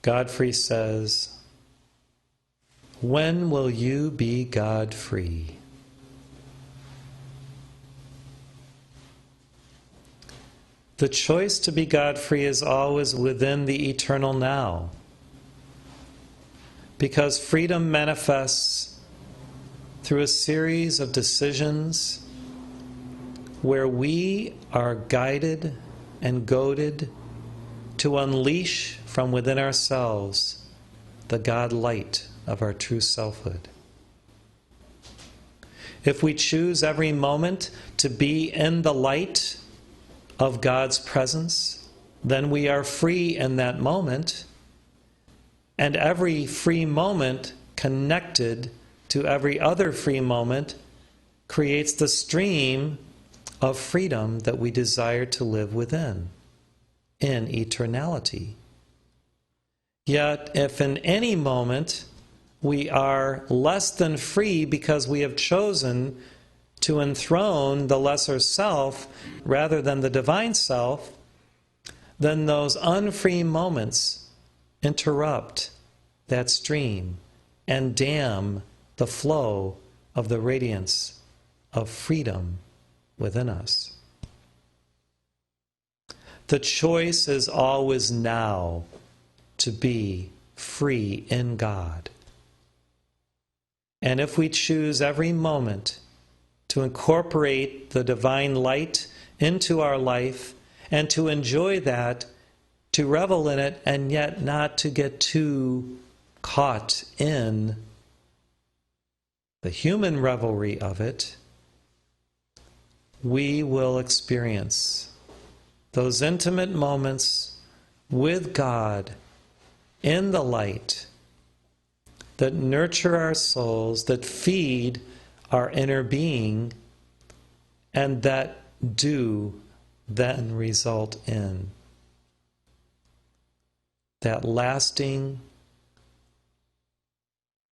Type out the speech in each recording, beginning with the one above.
Godfrey says, "When will you be God-free?" The choice to be God-free is always within the eternal now, because freedom manifests through a series of decisions where we are guided and goaded to unleash from within ourselves the God light of our true selfhood. If we choose every moment to be in the light of God's presence, then we are free in that moment, and every free moment connected to every other free moment creates the stream of freedom that we desire to live within in eternality. Yet, if in any moment we are less than free because we have chosen to enthrone the lesser self rather than the divine self, then those unfree moments interrupt that stream and dam the flow of the radiance of freedom within us. The choice is always now to be free in God. And if we choose every moment to incorporate the divine light into our life and to enjoy that, to revel in it, and yet not to get too caught in the human revelry of it, we will experience those intimate moments with God in the light that nurture our souls, that feed our inner being, and that do then result in that lasting,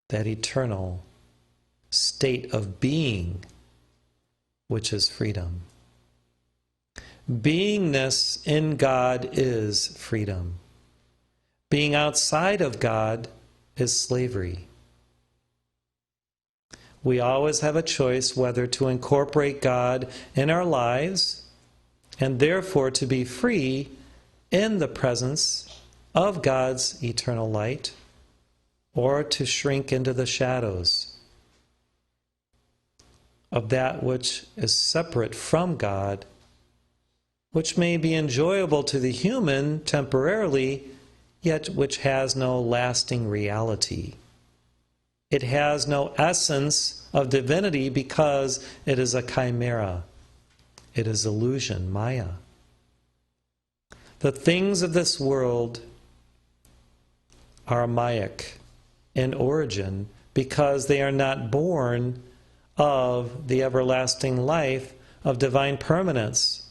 that eternal state of being, which is freedom. Beingness in God is freedom. Being outside of God is slavery. We always have a choice whether to incorporate God in our lives and therefore to be free in the presence of God's eternal light, or to shrink into the shadows of that which is separate from God, which may be enjoyable to the human temporarily, yet which has no lasting reality. It has no essence of divinity because it is a chimera. It is illusion, Maya. The things of this world are Mayic in origin because they are not born of the everlasting life of divine permanence.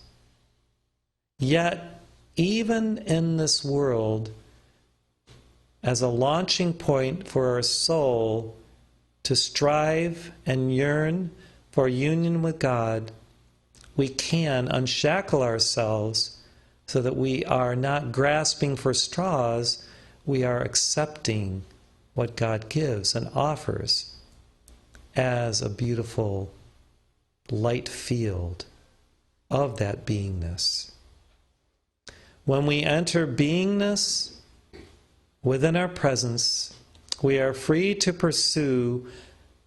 Yet, even in this world, as a launching point for our soul to strive and yearn for union with God, we can unshackle ourselves so that we are not grasping for straws, we are accepting what God gives and offers as a beautiful light field of that beingness. When we enter beingness within our presence, we are free to pursue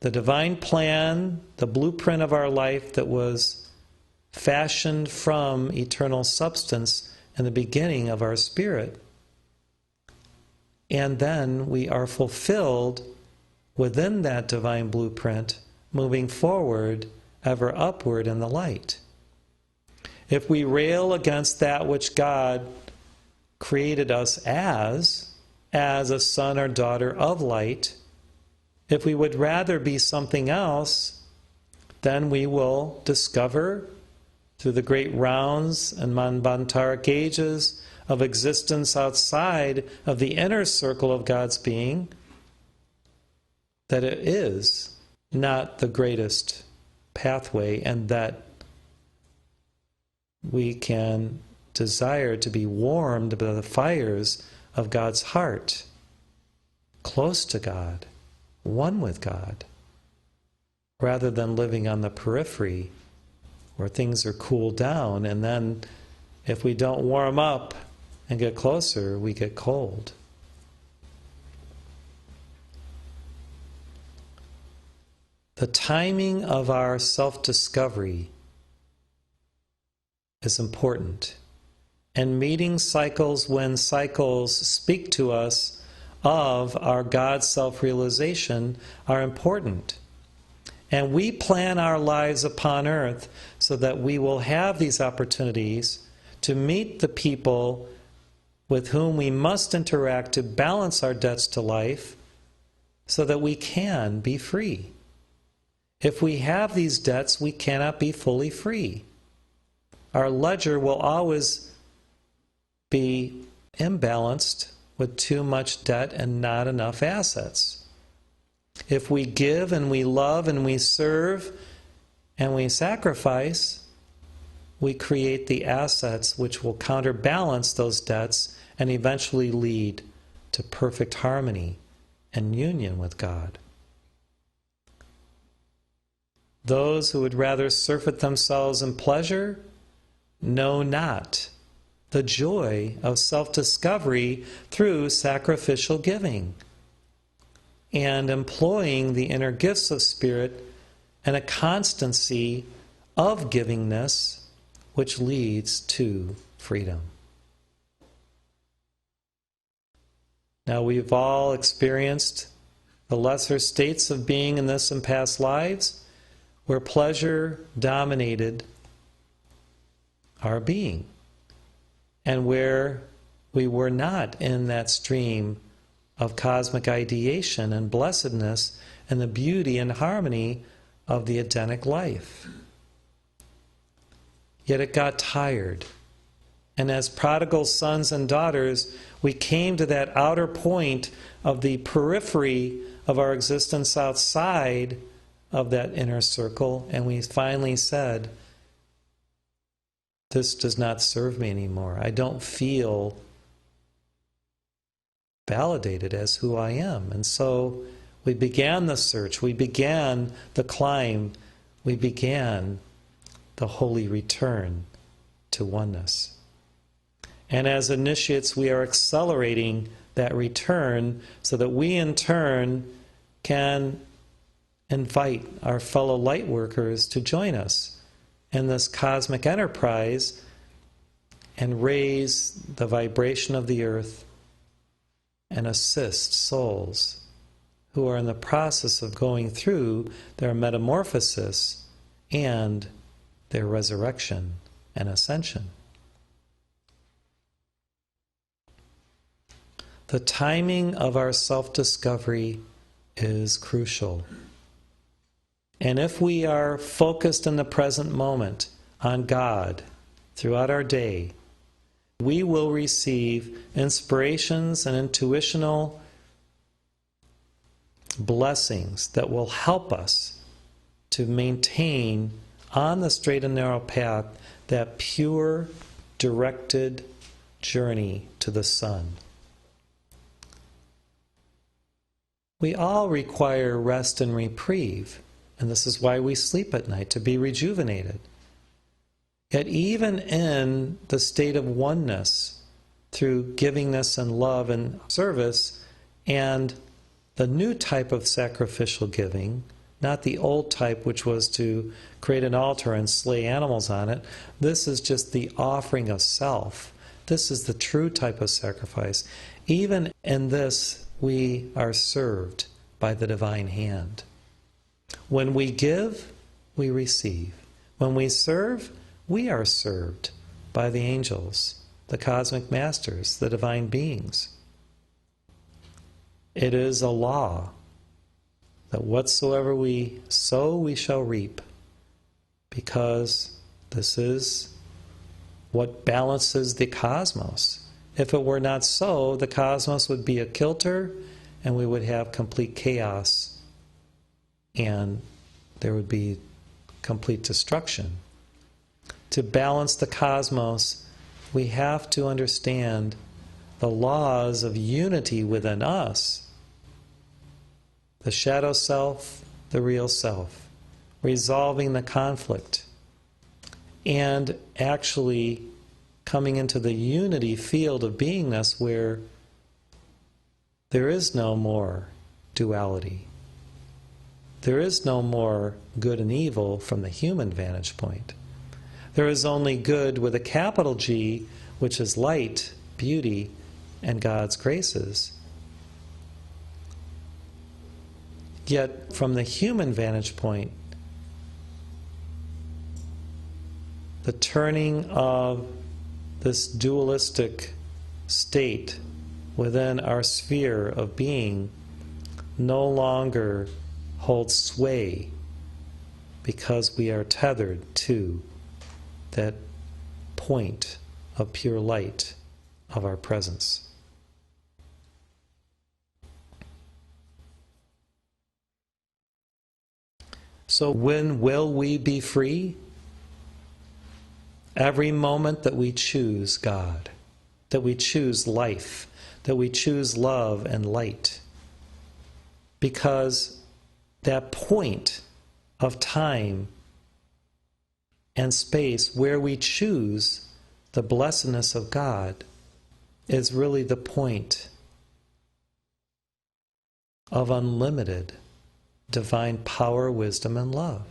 the divine plan, the blueprint of our life that was fashioned from eternal substance in the beginning of our spirit. And then we are fulfilled within that divine blueprint, moving forward, ever upward in the light. If we rail against that which God created us as a son or daughter of light, if we would rather be something else, then we will discover through the great rounds and manvantaric ages of existence outside of the inner circle of God's being that it is not the greatest pathway, and that we can desire to be warmed by the fires of God's heart, close to God, one with God, rather than living on the periphery where things are cooled down, and then if we don't warm up and get closer, we get cold. The timing of our self-discovery is important. And meeting cycles when cycles speak to us of our God self-realization are important. And we plan our lives upon earth so that we will have these opportunities to meet the people with whom we must interact to balance our debts to life so that we can be free. If we have these debts, we cannot be fully free. Our ledger will always be imbalanced with too much debt and not enough assets. If we give and we love and we serve and we sacrifice, we create the assets which will counterbalance those debts and eventually lead to perfect harmony and union with God. Those who would rather surfeit themselves in pleasure know not the joy of self-discovery through sacrificial giving and employing the inner gifts of spirit and a constancy of givingness which leads to freedom. Now, we've all experienced the lesser states of being in this and past lives where pleasure dominated our being and where we were not in that stream of cosmic ideation and blessedness and the beauty and harmony of the Edenic life. Yet it got tired. And as prodigal sons and daughters, we came to that outer point of the periphery of our existence outside of that inner circle, and we finally said, this does not serve me anymore. I don't feel validated as who I am. And so we began the search, we began the climb, we began the holy return to oneness. And as initiates, we are accelerating that return so that we in turn can invite our fellow light workers to join us in this cosmic enterprise and raise the vibration of the earth and assist souls who are in the process of going through their metamorphosis and their resurrection and ascension. The timing of our self-discovery is crucial. And if we are focused in the present moment on God throughout our day, we will receive inspirations and intuitional blessings that will help us to maintain on the straight and narrow path that pure, directed journey to the sun. We all require rest and reprieve, and this is why we sleep at night, to be rejuvenated. Yet even in the state of oneness, through givingness and love and service, and the new type of sacrificial giving, not the old type which was to create an altar and slay animals on it, this is just the offering of self. This is the true type of sacrifice. Even in this, we are served by the divine hand. When we give, we receive. When we serve, we are served by the angels, the cosmic masters, the divine beings. It is a law that whatsoever we sow, we shall reap, because this is what balances the cosmos. If it were not so, the cosmos would be a kilter and we would have complete chaos and there would be complete destruction. To balance the cosmos, we have to understand the laws of unity within us, the shadow self, the real self, resolving the conflict, and actually coming into the unity field of beingness where there is no more duality. There is no more good and evil from the human vantage point. There is only good with a capital G, which is light, beauty, and God's graces. Yet, from the human vantage point, the turning of this dualistic state within our sphere of being no longer holds sway because we are tethered to that point of pure light of our presence. So when will we be free? Every moment that we choose God, that we choose life, that we choose love and light. Because that point of time and space where we choose the blessedness of God is really the point of unlimited divine power, wisdom, and love.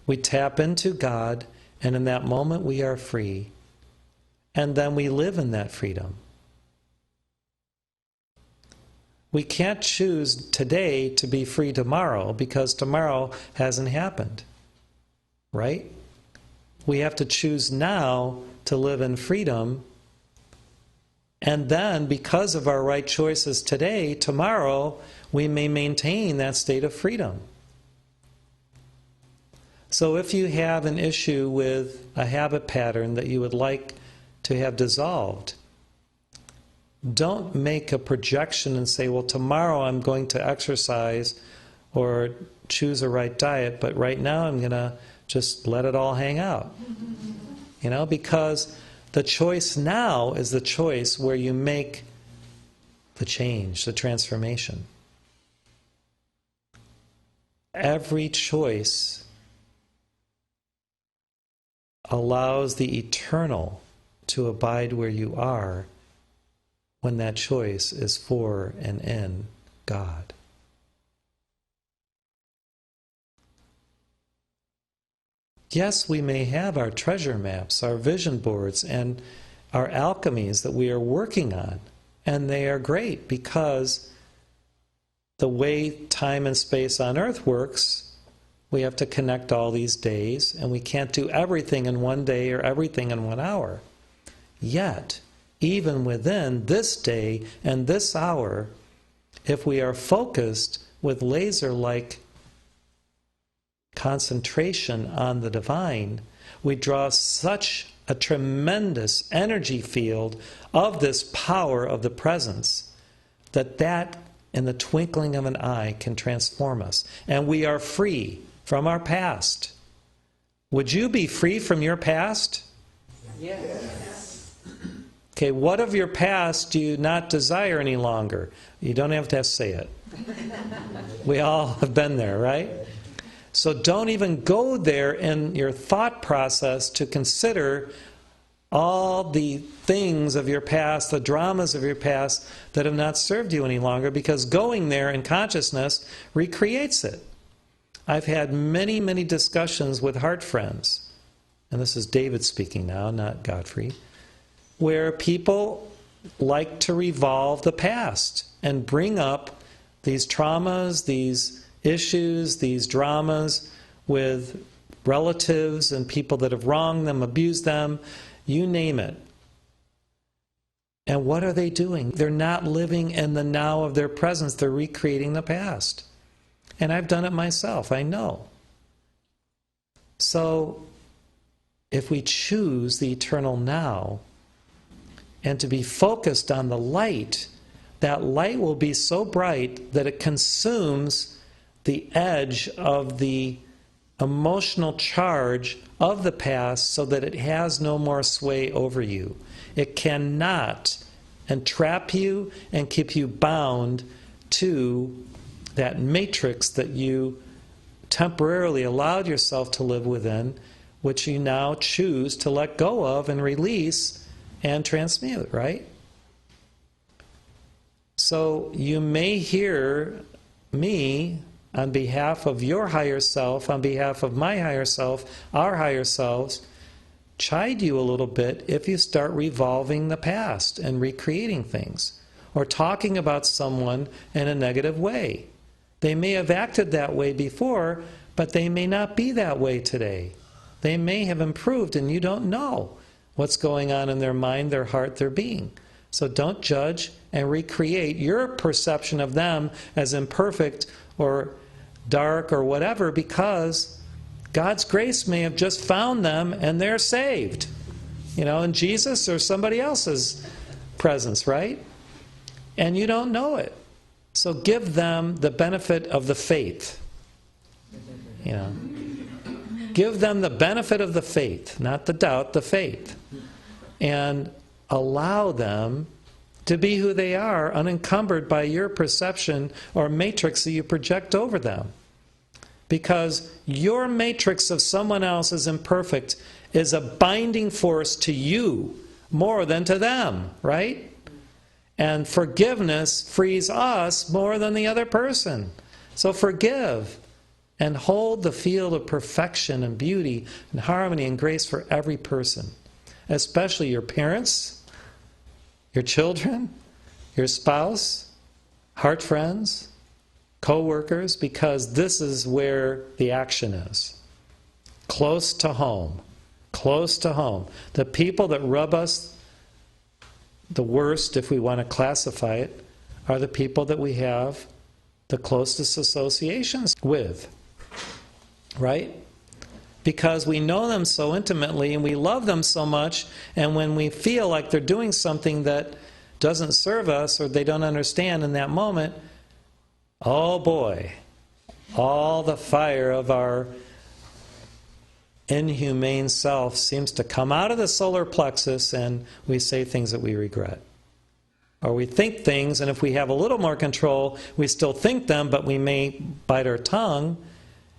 We tap into God, and in that moment we are free. And then we live in that freedom. We can't choose today to be free tomorrow because tomorrow hasn't happened. Right? We have to choose now to live in freedom. And then, because of our right choices today, tomorrow, we may maintain that state of freedom. So if you have an issue with a habit pattern that you would like to have dissolved, don't make a projection and say, well, tomorrow I'm going to exercise or choose a right diet, but right now I'm going to just let it all hang out. Because the choice now is the choice where you make the change, the transformation. Every choice allows the eternal to abide where you are when that choice is for and in God. Yes, we may have our treasure maps, our vision boards, and our alchemies that we are working on, and they are great because the way time and space on Earth works, we have to connect all these days, and we can't do everything in one day or everything in 1 hour. Yet, even within this day and this hour, if we are focused with laser-like concentration on the divine, we draw such a tremendous energy field of this power of the presence that in the twinkling of an eye can transform us. And we are free from our past. Would you be free from your past? Yes. Okay, what of your past do you not desire any longer? You don't have to say it. We all have been there, right? So don't even go there in your thought process to consider all the things of your past, the dramas of your past that have not served you any longer, because going there in consciousness recreates it. I've had many, many discussions with heart friends, and this is David speaking now, not Godfrey, where people like to revolve the past and bring up these traumas, these issues, these dramas with relatives and people that have wronged them, abused them, you name it. And what are they doing? They're not living in the now of their presence. They're recreating the past. And I've done it myself, I know. So, if we choose the eternal now and to be focused on the light, that light will be so bright that it consumes the edge of the emotional charge of the past so that it has no more sway over you. It cannot entrap you and keep you bound to that matrix that you temporarily allowed yourself to live within, which you now choose to let go of and release and transmute, right? So you may hear me on behalf of your higher self, on behalf of my higher self, our higher selves, chide you a little bit if you start revolving the past and recreating things, or talking about someone in a negative way. They may have acted that way before, but they may not be that way today. They may have improved and you don't know what's going on in their mind, their heart, their being. So don't judge and recreate your perception of them as imperfect or dark or whatever, because God's grace may have just found them and they're saved. You know, in Jesus or somebody else's presence, right? And you don't know it. So give them the benefit of the faith. You know, give them the benefit of the faith, not the doubt, the faith. And allow them to be who they are, unencumbered by your perception or matrix that you project over them. Because your matrix of someone else is imperfect is a binding force to you more than to them, right? And forgiveness frees us more than the other person. So forgive and hold the field of perfection and beauty and harmony and grace for every person, especially your parents, your children, your spouse, heart friends, co-workers, because this is where the action is. Close to home. Close to home. The people that rub us the worst, if we want to classify it, are the people that we have the closest associations with. Right? Because we know them so intimately and we love them so much, and when we feel like they're doing something that doesn't serve us or they don't understand in that moment, oh boy, all the fire of our inhumane self seems to come out of the solar plexus, and we say things that we regret. Or we think things, and if we have a little more control, we still think them, but we may bite our tongue,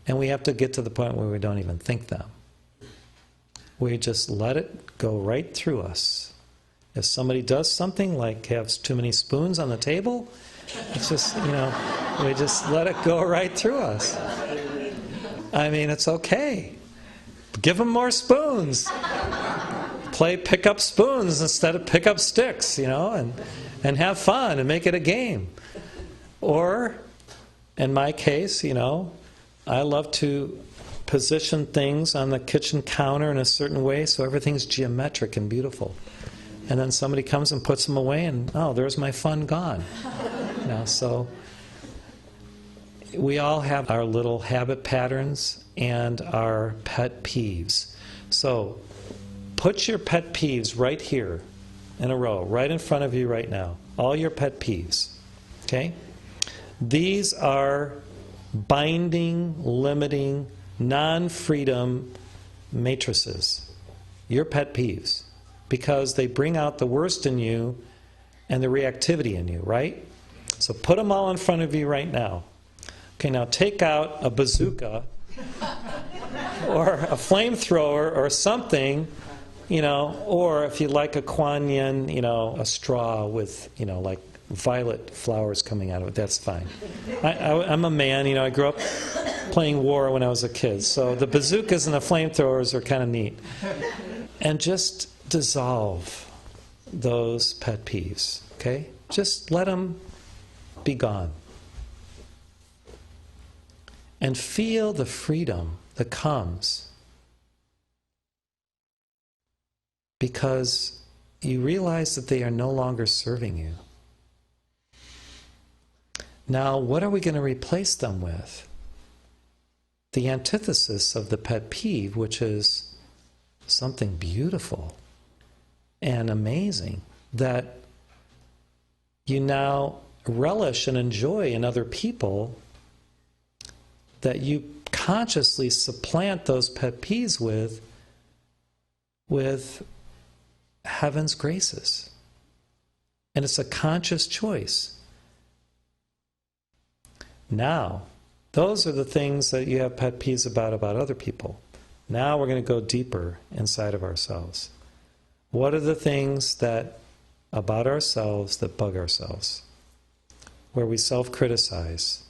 and we have to get to the point where we don't even think them. We just let it go right through us. If somebody does something like have too many spoons on the table, it's just, we just let it go right through us. I mean, it's okay. Give them more spoons. Play pick up spoons instead of pick up sticks, and have fun and make it a game. Or, in my case, I love to position things on the kitchen counter in a certain way so everything's geometric and beautiful. And then somebody comes and puts them away and, oh, there's my fun gone. So we all have our little habit patterns and our pet peeves. So put your pet peeves right here in a row, right in front of you right now. All your pet peeves. Okay? These are binding, limiting, non-freedom matrices. Your pet peeves. Because they bring out the worst in you and the reactivity in you, right? So put them all in front of you right now. Okay, now take out a bazooka or a flamethrower or something, or if you like a Kuan Yin, a straw with, like violet flowers coming out of it, that's fine. I'm a man, I grew up playing war when I was a kid, so the bazookas and the flamethrowers are kind of neat. And just dissolve those pet peeves, okay? Just let them be gone. And feel the freedom that comes because you realize that they are no longer serving you. Now, what are we going to replace them with? The antithesis of the pet peeve, which is something beautiful and amazing that you now relish and enjoy in other people, that you consciously supplant those pet peeves with heaven's graces. And it's a conscious choice. Now, those are the things that you have pet peeves about other people. Now we're going to go deeper inside of ourselves. What are the things that about ourselves that bug ourselves? Where we self-criticize,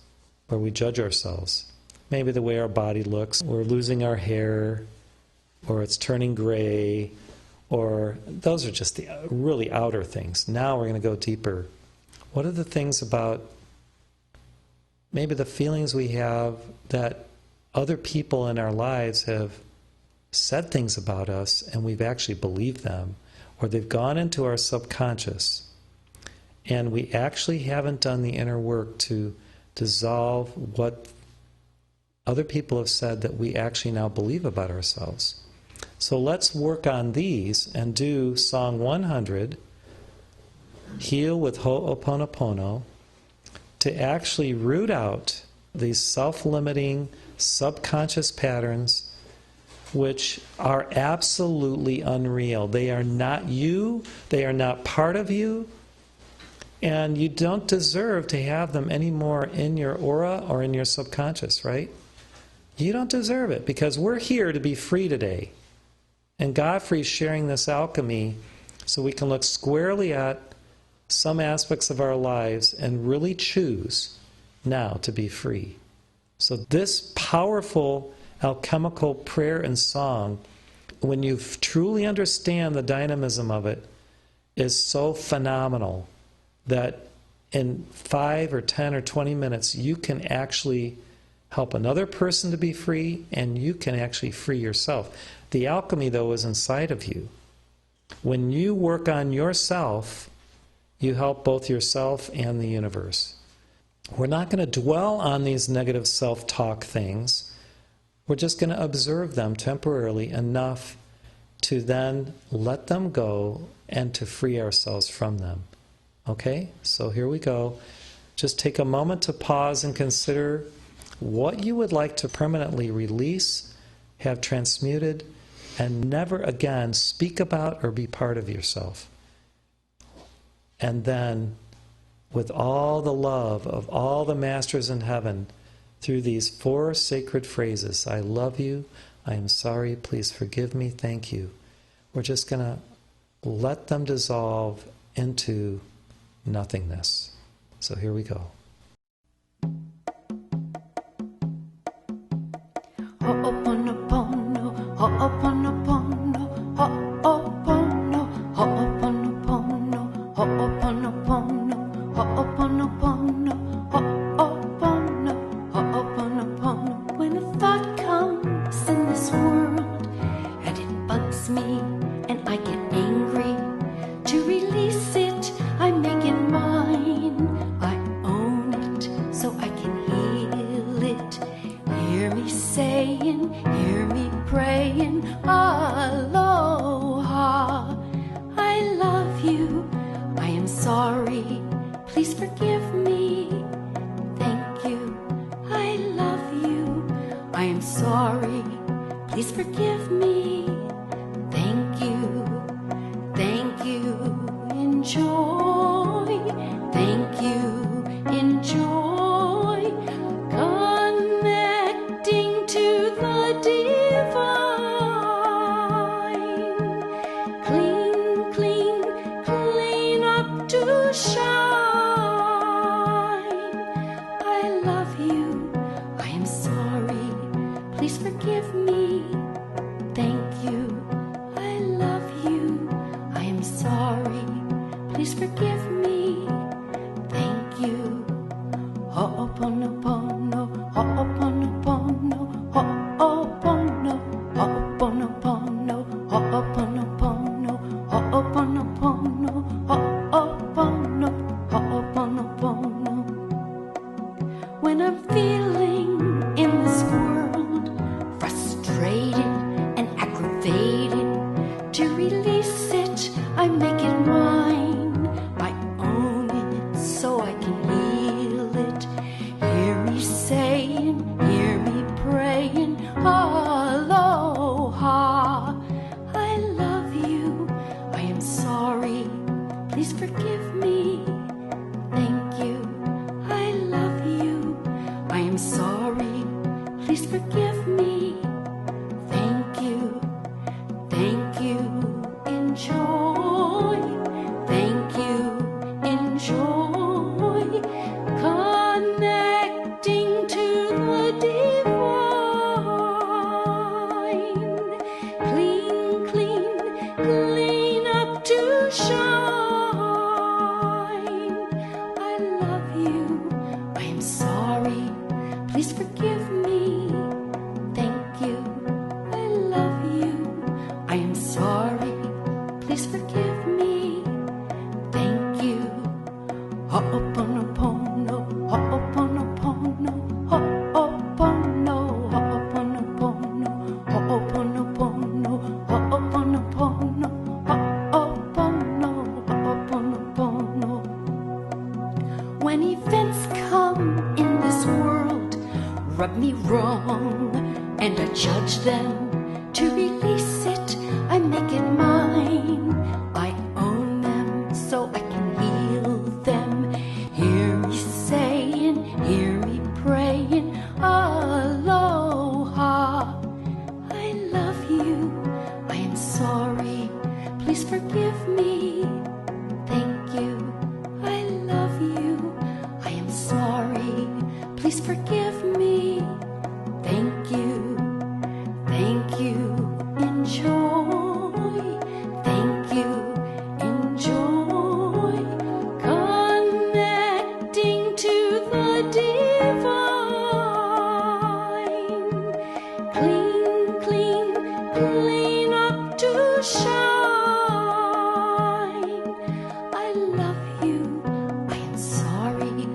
where we judge ourselves. Maybe the way our body looks, we're losing our hair, or it's turning gray, or those are just the really outer things. Now we're going to go deeper. What are the things about maybe the feelings we have that other people in our lives have said things about us and we've actually believed them, or they've gone into our subconscious and we actually haven't done the inner work to dissolve what other people have said that we actually now believe about ourselves. So let's work on these and do Song 100, Heal with Ho'oponopono, to actually root out these self-limiting subconscious patterns which are absolutely unreal. They are not you, they are not part of you, and you don't deserve to have them anymore in your aura or in your subconscious, right? You don't deserve it, because we're here to be free today. And Godfrey's sharing this alchemy so we can look squarely at some aspects of our lives and really choose now to be free. So this powerful alchemical prayer and song, when you truly understand the dynamism of it, is so phenomenal that in 5 or 10 or 20 minutes you can actually help another person to be free, and you can actually free yourself. The alchemy, though, is inside of you. When you work on yourself, you help both yourself and the universe. We're not going to dwell on these negative self-talk things. We're just going to observe them temporarily enough to then let them go and to free ourselves from them. Okay? So here we go. Just take a moment to pause and consider what you would like to permanently release, have transmuted, and never again speak about or be part of yourself. And then, with all the love of all the masters in heaven, through these 4 sacred phrases, I love you, I am sorry, please forgive me, thank you. We're just going to let them dissolve into nothingness. So here we go. Ho'oponopono, ho'oponopono, ho'opono, ho'oponopono, ho'oponopono, ho'oponopono, ho'opono, ho'oponopono. When a thought comes in this world and it bugs me and I get angry, to release it I make it mine. I own it so I can heal it. Hear me saying, hear me praying, aloha. I love you, I am sorry, please forgive me. Thank you, I love you, I am sorry, please forgive me. Thank you, enjoy. Thank you, enjoy. Connecting to the divine. Clean, clean, clean up to shine. I love you, I am sorry, please forgive me. Thank you, I love you, I am sorry, please forgive me. Thank you. Ho'oponopono, ho'oponopono, ho'opono, ho'oponopono, ho'oponopono, ho'oponopono, ho'opono, ho'oponopono. When I'm feeling in this world frustrated please forgive me. Thank you, enjoy. Thank you, enjoy. Connecting to the divine. Clean, clean, clean up to shine. I love you, I am sorry, please forgive me. Thank you, I love you, I am sorry, please forgive me. Thank you. Ho'oponopono, ho'oponopono, ho'opono, ho'oponopono, ho'oponopono, ho'oponopono, ho'opono, ho'oponopono. When events come in this world, rub me wrong, and I judge them. To release it, I make it mine. I own them so I can heal them. Hear me saying, hear me praying, aloha. I love you, I am sorry, please forgive me. Thank you, I love you, I am sorry, please forgive me. Thank you, enjoy. Thank you, enjoy. Connecting to the divine. Clean, clean, clean up to shine. I love you, I am sorry,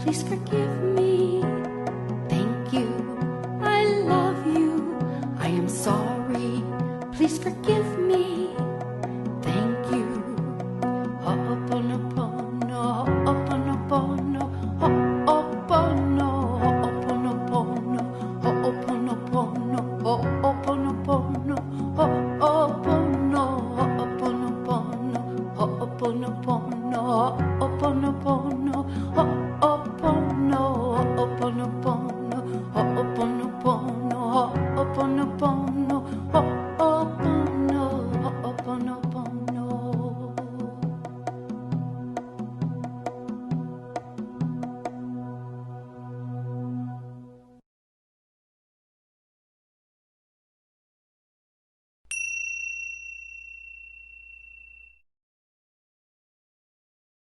please forgive me. Thank you, I love you, I am sorry, please forgive me. Thank you. Ho'oponopono, ho'oponopono, ho'opono, ho'oponopono, ho'oponopono, ho'oponopono, ho'opono, ho'oponopono, ho'oponopono, ho'oponopono, ho'opono, ho'oponopono, ho'oponopono, ho'oponopono.